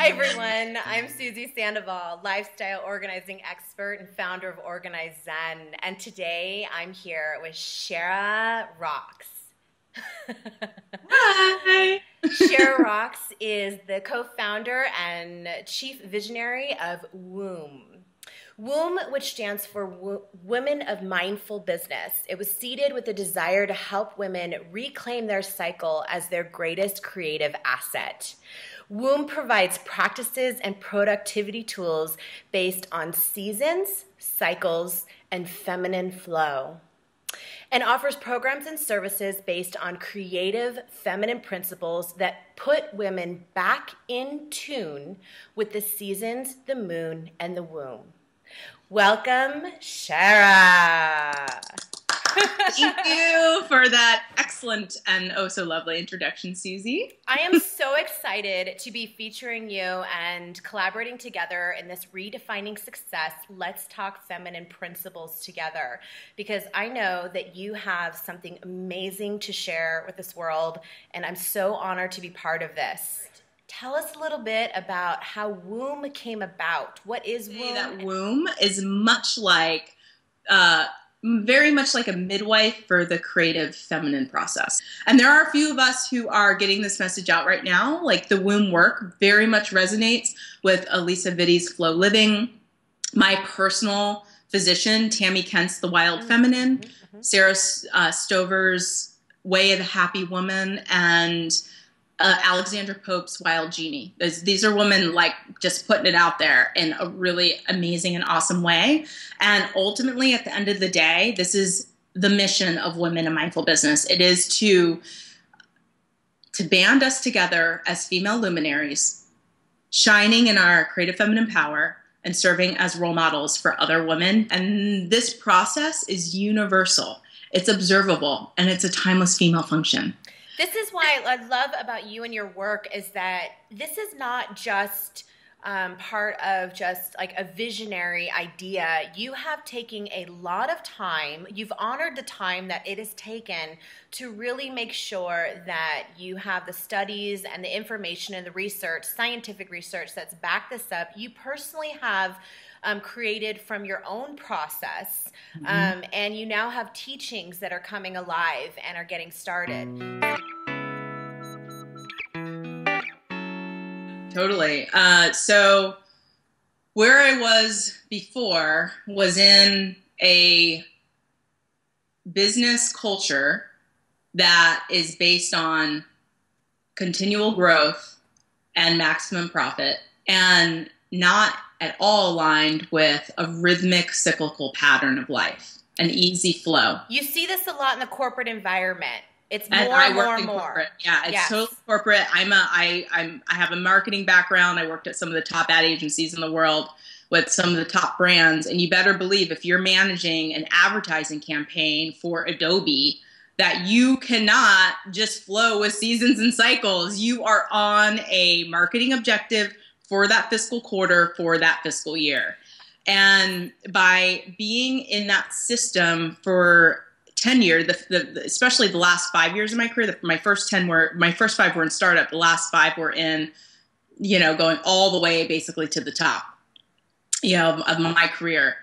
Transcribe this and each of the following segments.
Hi everyone, I'm Susie Sandoval, lifestyle organizing expert and founder of Organize Zen. And today I'm here with Shara Raqs. Hi. Shara Raqs is the co-founder and chief visionary of Womb. Womb, which stands for Women of Mindful Business. It was seeded with a desire to help women reclaim their cycle as their greatest creative asset. Womb provides practices and productivity tools based on seasons, cycles, and feminine flow, and offers programs and services based on creative feminine principles that put women back in tune with the seasons, the moon, and the womb. Welcome, Shara. Thank you for that excellent and oh so lovely introduction, Susie. I am so excited to be featuring you and collaborating together in this Redefining Success, Let's Talk Feminine Principles together, because I know that you have something amazing to share with this world, and I'm so honored to be part of this. Tell us a little bit about how Womb came about. What is Womb? That Womb is much like, very much like a midwife for the creative feminine process. And there are a few of us who are getting this message out right now. Like the womb work very much resonates with Elisa Vitti's Flow Living, my personal physician, Tammy Kent's The Wild Feminine, Sarah Stover's Way of the Happy Woman, and Alexandra Pope's Wild Genie. These are women like just putting it out there in a really amazing and awesome way. And ultimately, at the end of the day, this is the mission of Women in Mindful Business. It is to band us together as female luminaries, shining in our creative feminine power and serving as role models for other women. And this process is universal. It's observable, and it's a timeless female function. This is why I love about you and your work is that this is not just part of just like a visionary idea. You have taken a lot of time. You've honored the time that it has taken to really make sure that you have the studies and the information and the research, scientific research that's backed this up. You personally have created from your own process, and you now have teachings that are coming alive and are getting started. Totally. So where I was before was in a business culture that is based on continual growth and maximum profit, and not at all aligned with a rhythmic cyclical pattern of life, an easy flow. You see this a lot in the corporate environment. It's and more, I more, work in more. Corporate. Yeah, it's Yes. totally corporate. I have a marketing background. I worked at some of the top ad agencies in the world with some of the top brands. And you better believe if you're managing an advertising campaign for Adobe, that you cannot just flow with seasons and cycles. You are on a marketing objective for that fiscal quarter, for that fiscal year. And by being in that system for 10 years, especially the last 5 years of my career, my first 5 were in startup. The last 5 were in, going all the way basically to the top, of my career.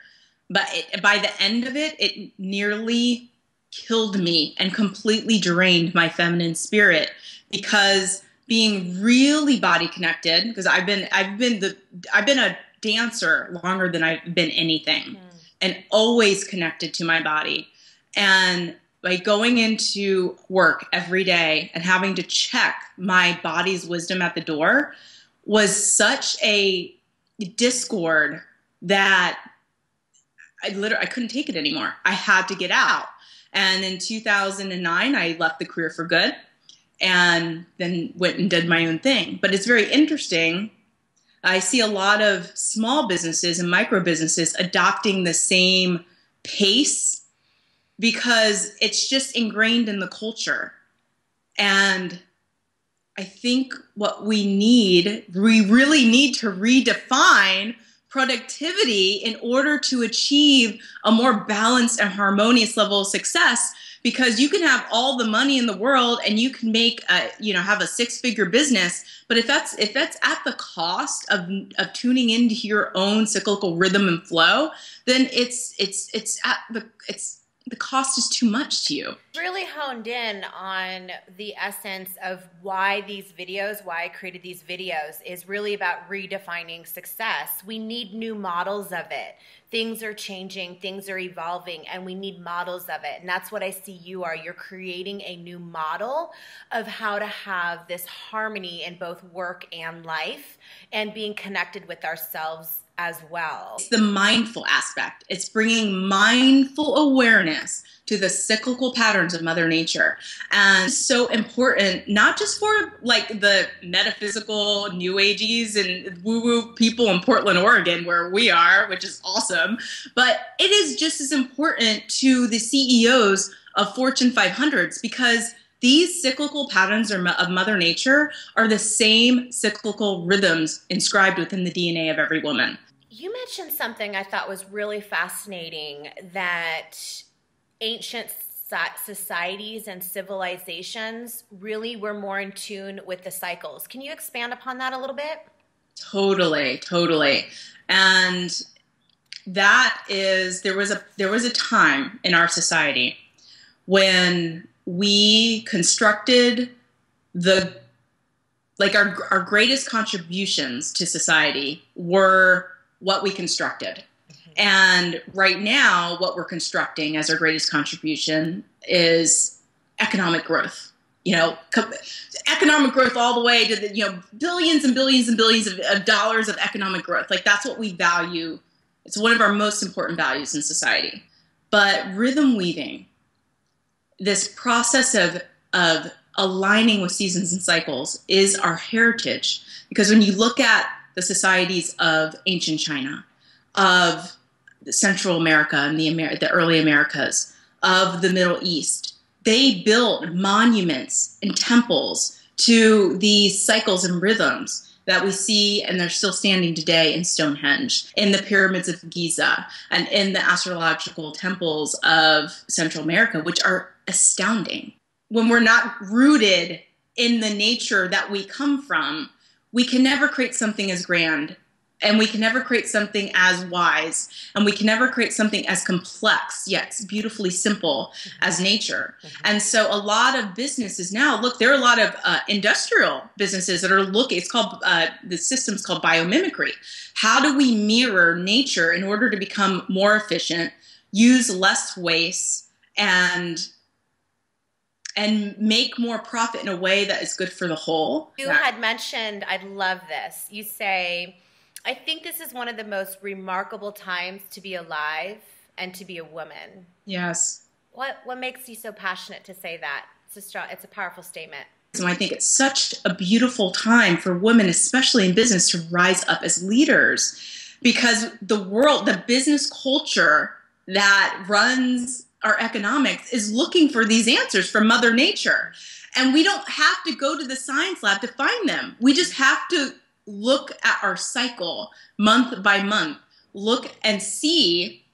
But by the end of it, it nearly killed me and completely drained my feminine spirit, because being really body connected, because I've been a dancer longer than I've been anything, and always connected to my body. And by going into work every day and having to check my body's wisdom at the door was such a discord that I couldn't take it anymore. I had to get out. And in 2009, I left the career for good and then went and did my own thing. But it's very interesting. I see a lot of small businesses and micro businesses adopting the same pace because it's just ingrained in the culture. And I think what we really need to redefine productivity in order to achieve a more balanced and harmonious level of success, because you can have all the money in the world and you can make have a 6-figure business, but if that's at the cost of tuning into your own cyclical rhythm and flow, then the cost is too much to you. Really honed in on the essence of why I created these videos is really about redefining success. We need new models of it. Things are changing, things are evolving, and we need models of it. And that's what I see you are. You're creating a new model of how to have this harmony in both work and life and being connected with ourselves as well. It's the mindful aspect. It's bringing mindful awareness to the cyclical patterns of Mother Nature. And it's so important, not just for like the metaphysical New Ageies and woo-woo people in Portland, Oregon, where we are, which is awesome, but it is just as important to the CEOs of Fortune 500s, because these cyclical patterns of Mother Nature are the same cyclical rhythms inscribed within the DNA of every woman. You mentioned something I thought was really fascinating, that ancient societies and civilizations really were more in tune with the cycles. Can you expand upon that a little bit? Totally. And that is, there was a time in our society when we constructed our greatest contributions to society were what we constructed. Mm-hmm. And right now, what we're constructing as our greatest contribution is economic growth. Economic growth all the way to the, billions and billions and billions of dollars of economic growth. Like, that's what we value. It's one of our most important values in society. But rhythm weaving, this process of aligning with seasons and cycles, is our heritage. Because when you look at the societies of ancient China, of Central America and the early Americas, of the Middle East, they built monuments and temples to these cycles and rhythms that we see, and they're still standing today in Stonehenge, in the pyramids of Giza, and in the astrological temples of Central America, which are astounding. When we're not rooted in the nature that we come from, we can never create something as grand, and we can never create something as wise, and we can never create something as complex yet beautifully simple as nature. Mm-hmm. And so a lot of businesses now, look, there are a lot of industrial businesses that are looking, it's called, the system's called biomimicry. How do we mirror nature in order to become more efficient, use less waste, and make more profit in a way that is good for the whole? You had mentioned, I love this. You say, I think this is one of the most remarkable times to be alive and to be a woman. Yes. What makes you so passionate to say that? It's a powerful statement. So I think it's such a beautiful time for women, especially in business, to rise up as leaders, because the business culture that runs our economics is looking for these answers from Mother Nature. And we don't have to go to the science lab to find them. We just have to look at our cycle month by month, look and see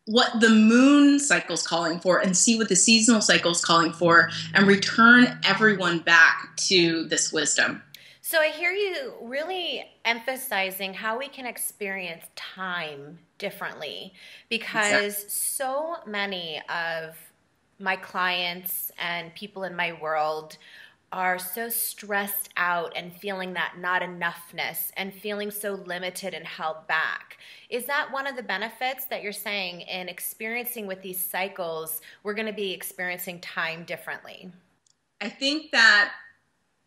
what the moon cycle is calling for, and see what the seasonal cycle is calling for, and return everyone back to this wisdom. So I hear you really emphasizing how we can experience time differently, because exactly. So many of my clients and people in my world are so stressed out and feeling that not enoughness and feeling so limited and held back. Is that one of the benefits that you're saying in experiencing with these cycles, we're going to be experiencing time differently? I think that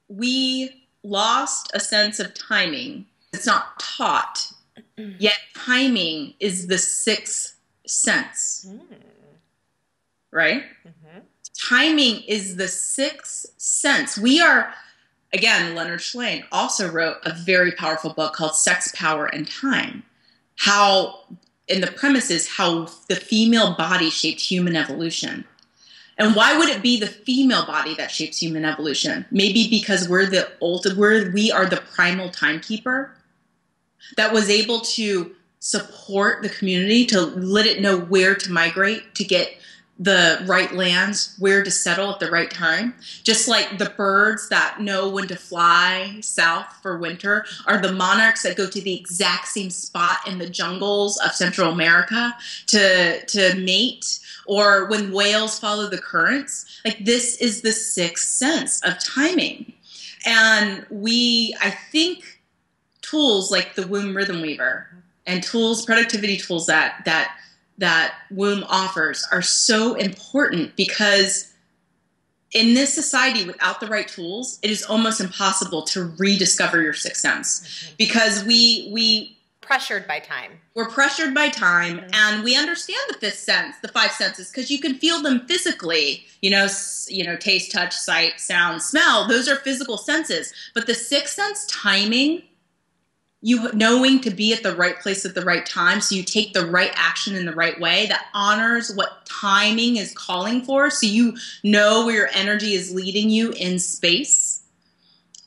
we lost a sense of timing. It's not taught, yet timing is the sixth sense, right? Mm-hmm. Timing is the sixth sense. We are, again, Leonard Shlain also wrote a very powerful book called Sex, Power, and Time. In the premise is how the female body shaped human evolution. And why would it be the female body that shapes human evolution? Maybe because we are the primal timekeeper that was able to support the community, to let it know where to migrate, to get the right lands, where to settle at the right time. Just like the birds that know when to fly south for winter are the monarchs that go to the exact same spot in the jungles of Central America to mate, or when whales follow the currents. Like, this is the sixth sense of timing. And I think tools like the Womb Rhythm Weaver and productivity tools that Womb offers are so important, because in this society, without the right tools, it is almost impossible to rediscover your sixth sense, because we pressured by time. We're pressured by time, and we understand the fifth sense, the five senses, because you can feel them physically. Taste, touch, sight, sound, smell. Those are physical senses. But the sixth sense, timing, you knowing to be at the right place at the right time, so you take the right action in the right way that honors what timing is calling for, so you know where your energy is leading you in space.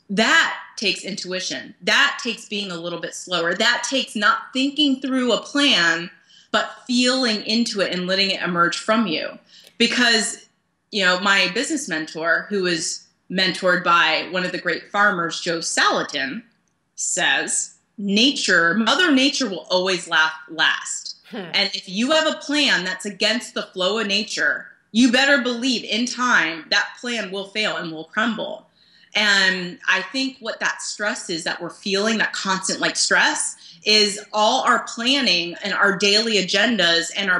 That takes intuition. That takes being a little bit slower. That takes not thinking through a plan, but feeling into it and letting it emerge from you. Because, my business mentor, who was mentored by one of the great farmers, Joe Salatin, says, Mother Nature will always last. And if you have a plan that's against the flow of nature, you better believe in time that plan will fail and will crumble. And I think what that stress is that we're feeling, that constant stress, is all our planning and our daily agendas and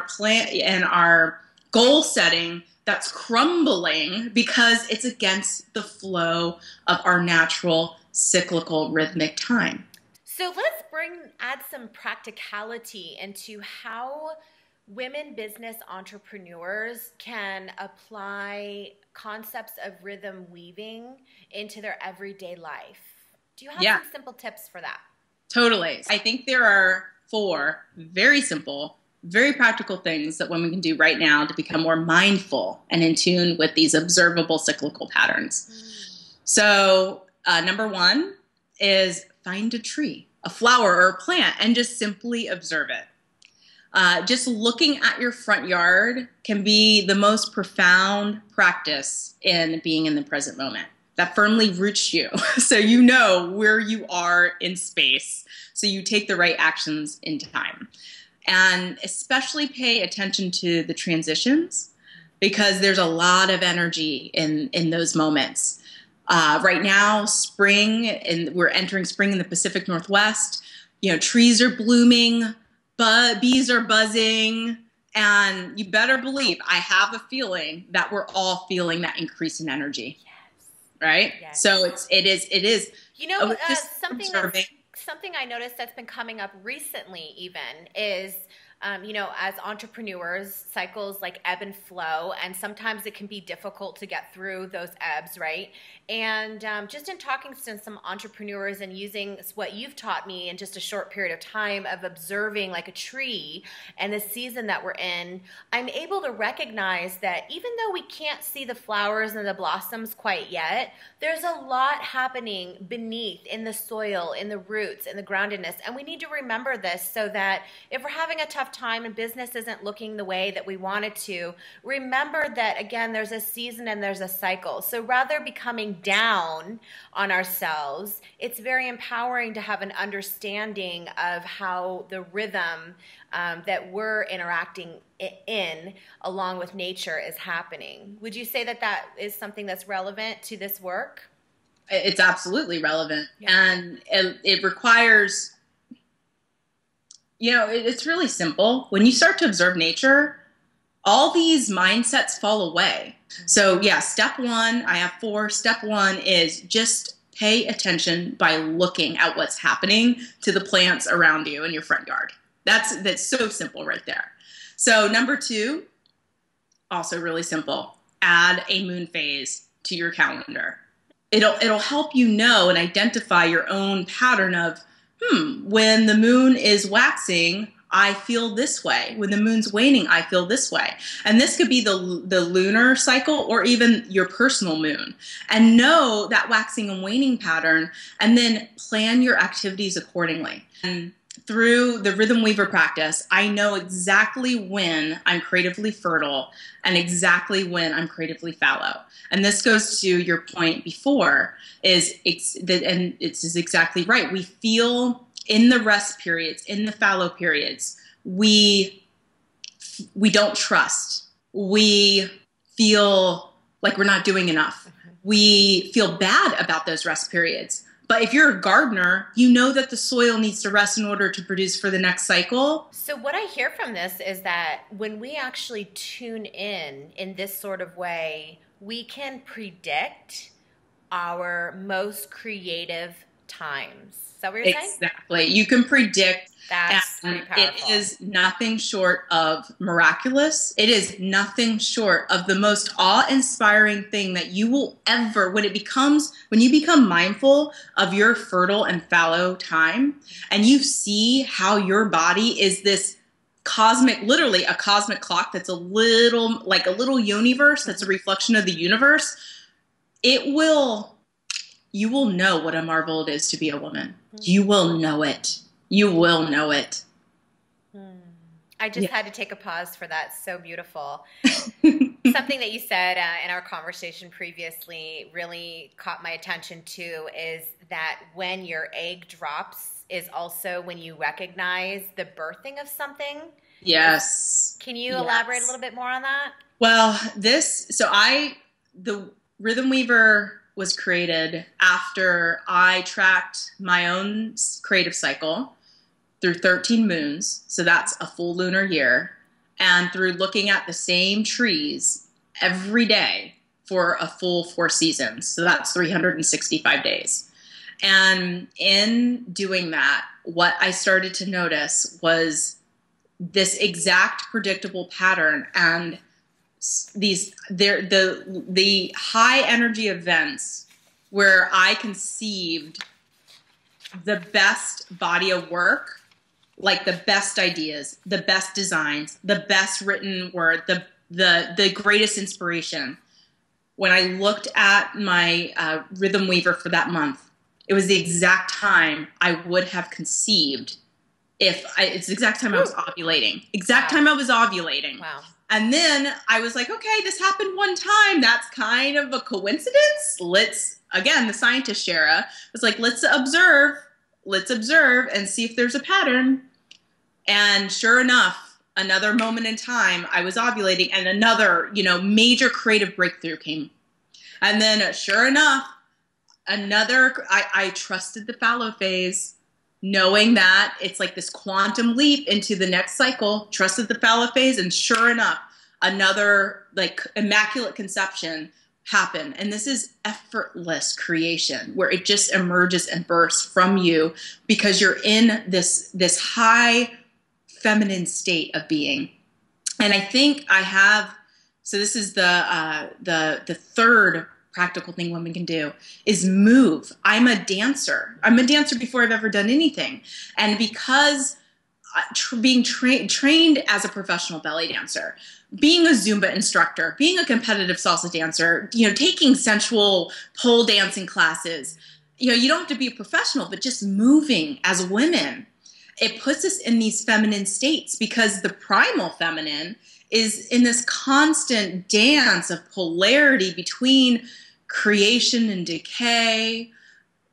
our goal setting that's crumbling because it's against the flow of our natural cyclical rhythmic time. So let's add some practicality into how women business entrepreneurs can apply concepts of rhythm weaving into their everyday life. Do you have some simple tips for that? Totally. I think there are 4 very simple, very practical things that women can do right now to become more mindful and in tune with these observable cyclical patterns. So number 1 is find a tree, a flower, or a plant, and just simply observe it. Just looking at your front yard can be the most profound practice in being in the present moment. That firmly roots you, so you know where you are in space, so you take the right actions in time. And especially pay attention to the transitions, because there's a lot of energy in those moments. Right now, spring, and we're entering spring in the Pacific Northwest. Trees are blooming, bees are buzzing, and you better believe, I have a feeling that we're all feeling that increase in energy. Yes. Right? Yes. So it is. Something I noticed that's been coming up recently even is, as entrepreneurs, cycles ebb and flow, and sometimes it can be difficult to get through those ebbs, right? And just in talking to some entrepreneurs and using what you've taught me in just a short period of time of observing like a tree and the season that we're in, I'm able to recognize that even though we can't see the flowers and the blossoms quite yet, there's a lot happening beneath, in the soil, in the roots, in the groundedness. And we need to remember this, so that if we're having a tough time and business isn't looking the way that we want it to, remember that, again, there's a season and there's a cycle. So rather becoming down on ourselves, it's very empowering to have an understanding of how the rhythm that we're interacting in along with nature is happening. Would you say that that is something that's relevant to this work? It's absolutely relevant. Yeah. And it requires, it's really simple. When you start to observe nature, all these mindsets fall away. So step 1, I have 4. Step 1 is just pay attention by looking at what's happening to the plants around you in your front yard. That's so simple right there. So number 2, also really simple. Add a moon phase to your calendar. It'll help you know and identify your own pattern of, when the moon is waxing, I feel this way. When the moon's waning, I feel this way. And this could be the lunar cycle or even your personal moon. And know that waxing and waning pattern, and then plan your activities accordingly. And through the Rhythm Weaver practice, I know exactly when I'm creatively fertile and exactly when I'm creatively fallow. And this goes to your point before, and it's exactly right. We feel in the rest periods, in the fallow periods, we don't trust. We feel like we're not doing enough. We feel bad about those rest periods. But if you're a gardener, you know that the soil needs to rest in order to produce for the next cycle. So what I hear from this is that when we actually tune in this sort of way, we can predict our most creative times. Is that what you're saying? Exactly. You can predict. That's pretty powerful. It is nothing short of miraculous. It is nothing short of the most awe-inspiring thing that you will ever, when you become mindful of your fertile and fallow time, and you see how your body is this literally a cosmic clock that's like a little universe that's a reflection of the universe, you will know what a marvel it is to be a woman. You will know it. You will know it. I just had to take a pause for that. So beautiful. Something that you said in our conversation previously really caught my attention too, is that when your egg drops is also when you recognize the birthing of something. Yes. Can you elaborate a little bit more on that? Well, the Rhythm Weaver was created after I tracked my own creative cycle through 13 moons. So that's a full lunar year. And through looking at the same trees every day for a full 4 seasons. So that's 365 days. And in doing that, what I started to notice was this exact predictable pattern and the high energy events where I conceived the best body of work, like the best ideas, the best designs, the best written word, the greatest inspiration. When I looked at my Rhythm Weaver for that month, it was the exact time I would have conceived it's the exact time I was ovulating. Time I was ovulating. Wow. And then I was like, okay, this happened one time. That's kind of a coincidence. Again, the scientist Shara was like, let's observe and see if there's a pattern. And sure enough, another moment in time, I was ovulating and another, major creative breakthrough came. And then sure enough, I trusted the fallow phase, knowing that it's like this quantum leap into the next cycle, trusted the fallow phase, and sure enough, another like immaculate conception happened. And this is effortless creation where it just emerges and bursts from you because you're in this high feminine state of being. And I think so this is the third practical thing women can do is move. I'm a dancer. I'm a dancer before I've ever done anything. And because being trained as a professional belly dancer, being a Zumba instructor, being a competitive salsa dancer, taking sensual pole dancing classes, you don't have to be a professional, but just moving as women, it puts us in these feminine states because the primal feminine is in this constant dance of polarity between creation and decay,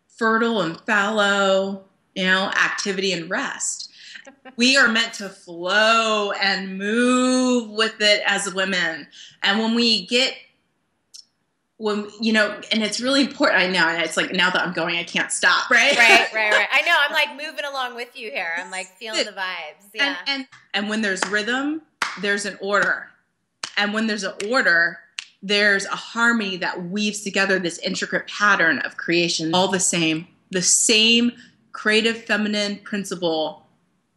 fertile and fallow, activity and rest. We are meant to flow and move with it as women. And and it's really important. I know, and it's like now that I'm going, I can't stop, right? Right. I know, I'm like moving along with you here. I'm like feeling the vibes. Yeah. And when there's rhythm, there's an order. And when there's an order, there's a harmony that weaves together this intricate pattern of creation, all the same creative feminine principle,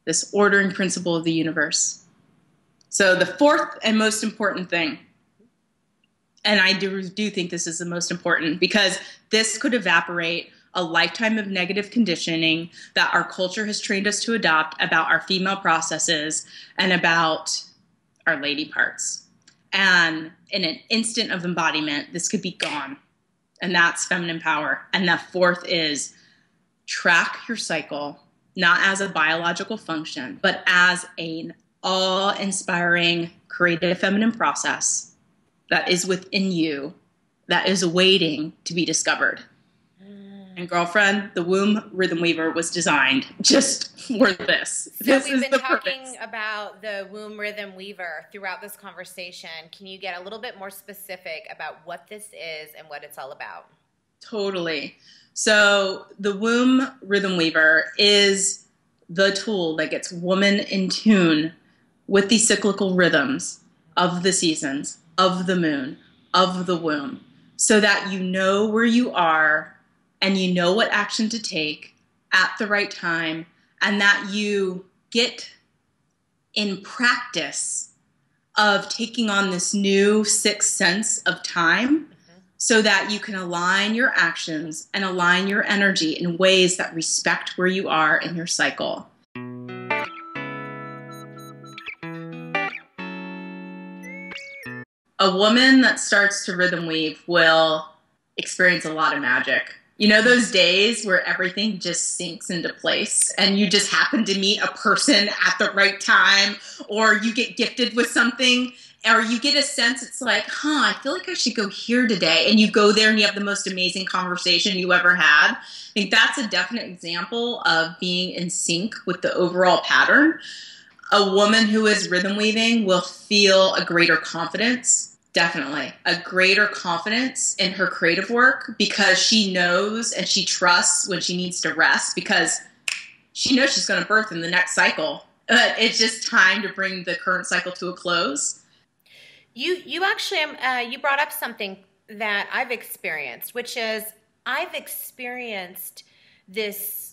this ordering principle of the universe. So the fourth and most important thing, and I do think this is the most important because this could evaporate a lifetime of negative conditioning that our culture has trained us to adopt about our female processes and about our lady parts. And in an instant of embodiment, this could be gone. And that's feminine power. And the fourth is track your cycle not as a biological function, but as an awe-inspiring creative feminine process that is within you, that is waiting to be discovered. And girlfriend, the womb rhythm weaver was designed just for this. So we've been talking about the womb rhythm weaver throughout this conversation. Can you get a little bit more specific about what this is and what it's all about? Totally. So the womb rhythm weaver is the tool that gets woman in tune with the cyclical rhythms of the seasons, of the moon, of the womb, so that you know where you are and you know what action to take at the right time, and that you get in practice of taking on this new sixth sense of time, so that you can align your actions and align your energy in ways that respect where you are in your cycle. A woman that starts to rhythm weave will experience a lot of magic. You know those days where everything just sinks into place and you just happen to meet a person at the right time, or you get gifted with something, or you get a sense, it's like, I feel like I should go here today. And you go there and you have the most amazing conversation you ever had. I think that's a definite example of being in sync with the overall pattern. A woman who is rhythm weaving will feel a greater confidence. Definitely a greater confidence in her creative work, because she knows and she trusts when she needs to rest, because she knows she's going to birth in the next cycle. It's just time to bring the current cycle to a close. You actually you brought up something that I've experienced, which is I've experienced this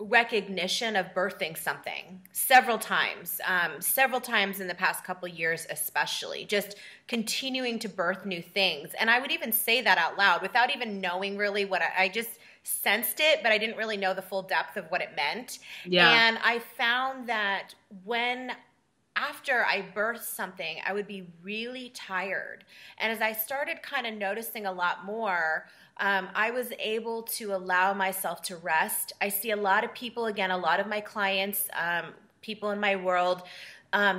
recognition of birthing something several times in the past couple of years, especially just continuing to birth new things. And I would even say that out loud without even knowing really what I just sensed it, but I didn't really know the full depth of what it meant. Yeah. And I found that after I birthed something, I would be really tired. And as I started kind of noticing a lot more, I was able to allow myself to rest. I see a lot of people, again, a lot of my clients, people in my world,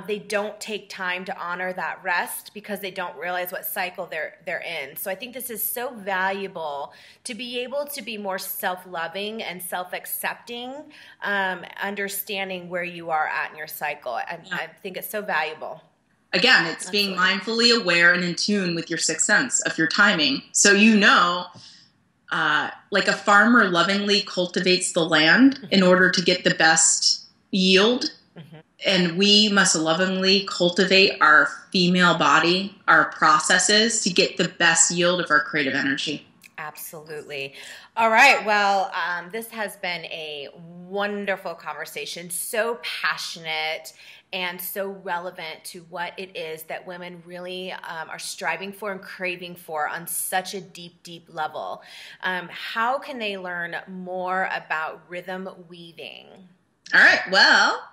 they don't take time to honor that rest because they don't realize what cycle they're in. So I think this is so valuable to be able to be more self-loving and self-accepting, understanding where you are at in your cycle. I think it's so valuable. Again, it's being mindfully aware and in tune with your sixth sense of your timing. So like a farmer lovingly cultivates the land in order to get the best yield. And we must lovingly cultivate our female body, our processes, to get the best yield of our creative energy. Absolutely. All right. Well, this has been a wonderful conversation, so passionate and so relevant to what it is that women really are striving for and craving for on such a deep, deep level. How can they learn more about rhythm weaving? All right. Well,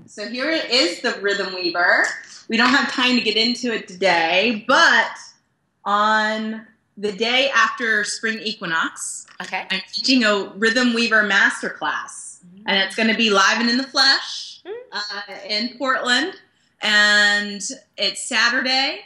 so here it is, the Rhythm Weaver. We don't have time to get into it today, but on the day after spring equinox, I'm teaching a Rhythm Weaver masterclass, and it's going to be live and in the flesh in Portland, and it's Saturday,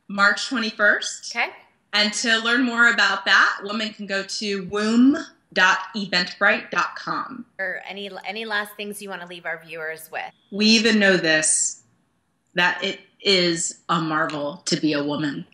March 21st. Okay. And to learn more about that, women can go to womb.eventbrite.com. Or any last things you want to leave our viewers with? We even know this, that it is a marvel to be a woman.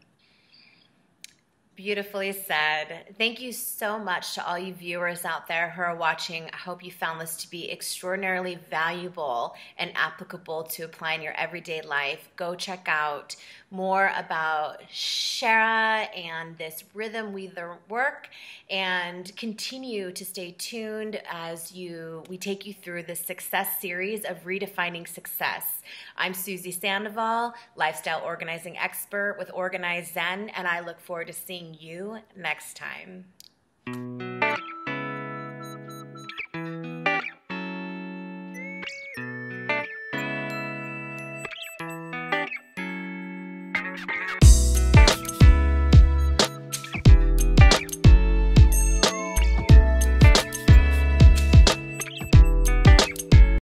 Beautifully said. Thank you so much to all you viewers out there who are watching. I hope you found this to be extraordinarily valuable and applicable to apply in your everyday life. Go check out more about Shara and this rhythm weaver work, and continue to stay tuned as we take you through the success series of Redefining Success. I'm Susie Sandoval, lifestyle organizing expert with Organize Zen, and I look forward to seeing you next time.